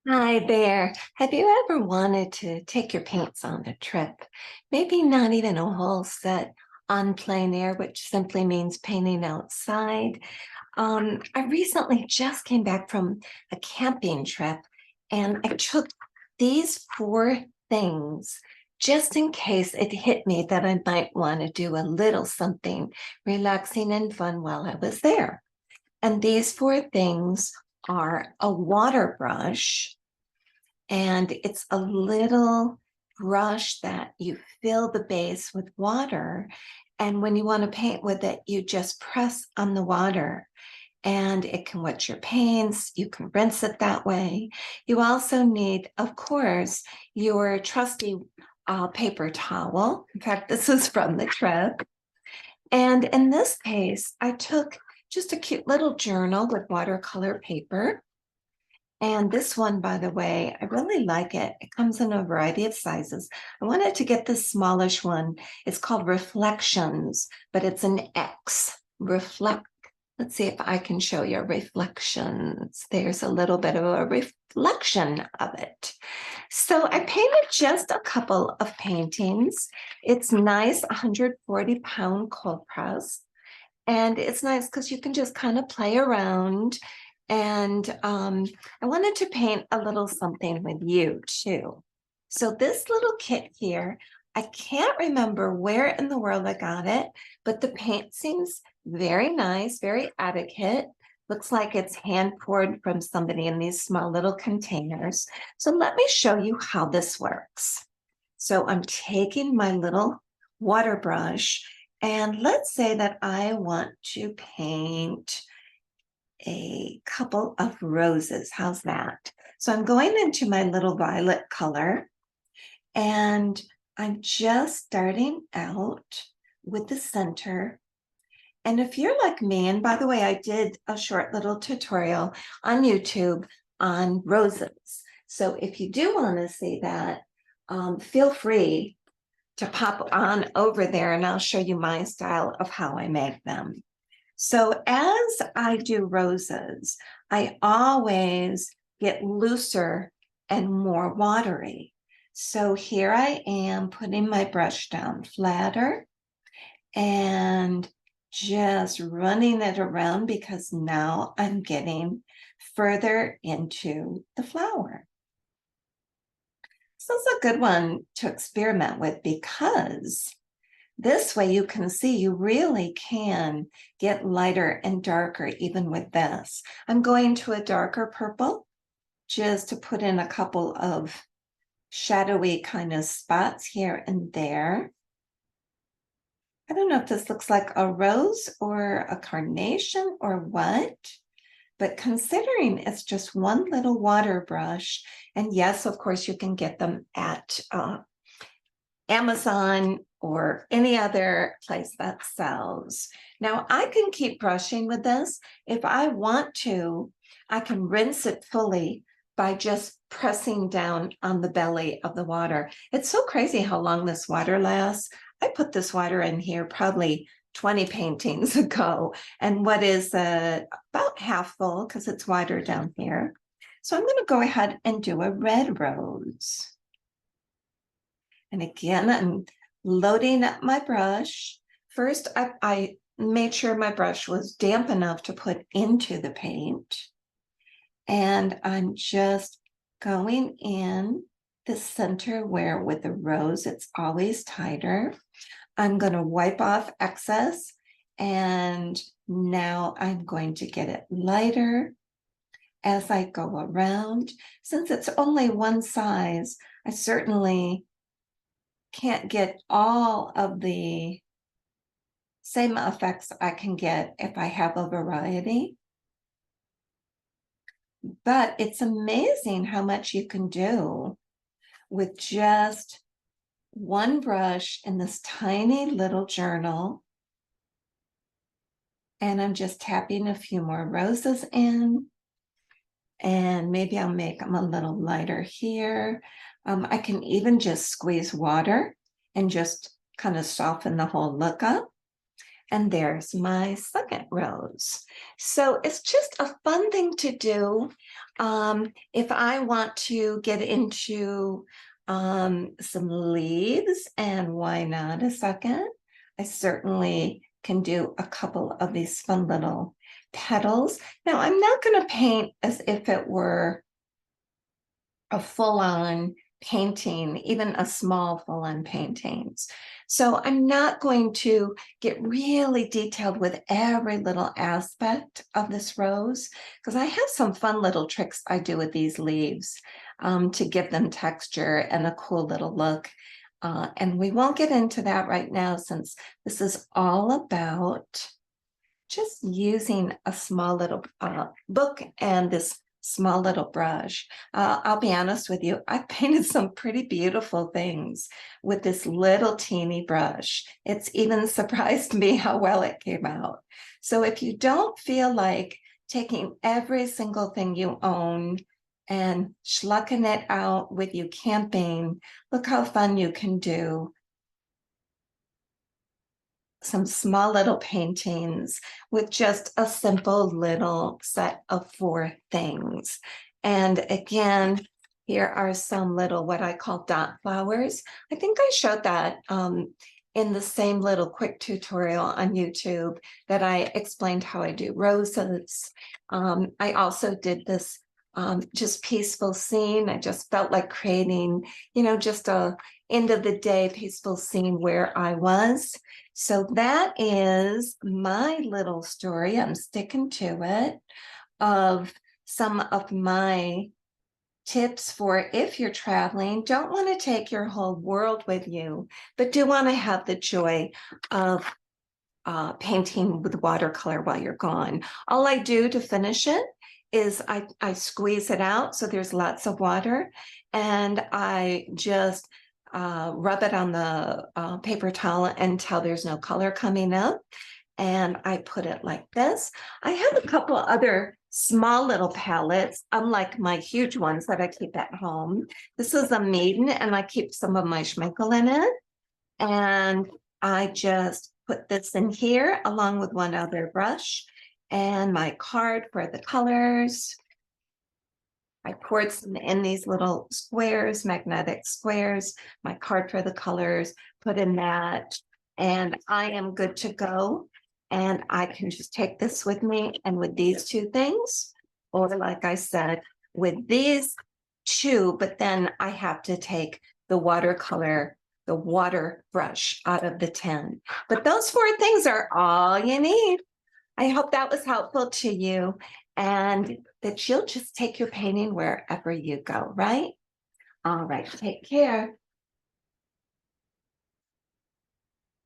Hi there. Have you ever wanted to take your paints on a trip? Maybe not even a whole set on plein air, which simply means painting outside. I recently just came back from a camping trip and I took these four things just in case it hit me that I might want to do a little something relaxing and fun while I was there. And these four things are a water brush, and it's a little brush that you fill the base with water. And when you want to paint with it, you just press on the water and it can wet your paints. You can rinse it that way. You also need, of course, your trusty paper towel. In fact, this is from the trip. And in this case, I took just a cute little journal with watercolor paper. And this one, by the way, I really like it. It comes in a variety of sizes. I wanted to get this smallish one. It's called Reflections, but it's an X. Reflect. Let's see if I can show you reflections. There's a little bit of a reflection of it. So I painted just a couple of paintings. It's nice, 140-pound cold press. And it's nice because you can just kind of play around. And I wanted to paint a little something with you too. So this little kit here, I can't remember where in the world I got it, but the paint seems very nice, very adequate. Looks like it's hand poured from somebody in these small little containers. So let me show you how this works. So I'm taking my little water brush, and let's say that I want to paint a couple of roses. How's that? So I'm going into my little violet color, and I'm just starting out with the center. And if you're like me, and by the way, I did a short little tutorial on YouTube on roses. So if you do want to see that, feel free to pop on over there and I'll show you my style of how I make them. So as I do roses, I always get looser and more watery. So here I am putting my brush down flatter and just running it around because now I'm getting further into the flower. So it's a good one to experiment with because this way you can see you really can get lighter and darker even with this. I'm going to a darker purple just to put in a couple of shadowy kind of spots here and there. I don't know if this looks like a rose or a carnation or what, but considering it's just one little water brush, and yes, of course, you can get them at Amazon or any other place that sells. Now, I can keep brushing with this. If I want to, I can rinse it fully by just pressing down on the belly of the water. It's so crazy how long this water lasts. I put this water in here probably 20 paintings ago, and what is about half full because it's wider down here. So I'm going to go ahead and do a red rose. And again, I'm loading up my brush. First, I made sure my brush was damp enough to put into the paint. And I'm just going in the center where with the rose, it's always tighter. I'm going to wipe off excess. And now I'm going to get it lighter as I go around. Since it's only one size, I certainly can't get all of the same effects I can get if I have a variety. But it's amazing how much you can do with just one brush in this tiny little journal. And I'm just tapping a few more roses in. And maybe I'll make them a little lighter here. I can even just squeeze water and just kind of soften the whole look up. And there's my second rose. So it's just a fun thing to do. If I want to get into some leaves, and why not a second? I certainly can do a couple of these fun little petals. Now, I'm not going to paint as if it were a full-on painting, even a small full-on paintings. So I'm not going to get really detailed with every little aspect of this rose, because I have some fun little tricks I do with these leaves to give them texture and a cool little look. And we won't get into that right now, since this is all about just using a small little book and this small little brush. I'll be honest with you, I painted some pretty beautiful things with this little teeny brush. It's even surprised me how well it came out. So if you don't feel like taking every single thing you own and schlucking it out with you camping, look how fun you can do some small little paintings with just a simple little set of 4 things. And again, here are some little what I call dot flowers. I think I showed that in the same little quick tutorial on YouTube that I explained how I do roses. I also did this just peaceful scene. I just felt like creating, just a end of the day peaceful scene where I was. So that is my little story. I'm sticking to it, of some of my tips for if you're traveling, don't want to take your whole world with you, but do want to have the joy of painting with watercolor while you're gone. All I do to finish it is I squeeze it out so there's lots of water, and I just rub it on the paper towel until there's no color coming up. And I put it like this. I have a couple other small little palettes, unlike my huge ones that I keep at home. This is a maiden, and I keep some of my schminkel in it. And I just put this in here along with one other brush and my card for the colors. I poured some in these little squares, magnetic squares, my card for the colors, put in that, and I am good to go. And I can just take this with me, and with these 2 things, or like I said, with these 2, but then I have to take the watercolor, the water brush out of the tin. But those 4 things are all you need. I hope that was helpful to you, and that you'll just take your painting wherever you go, right? All right, take care.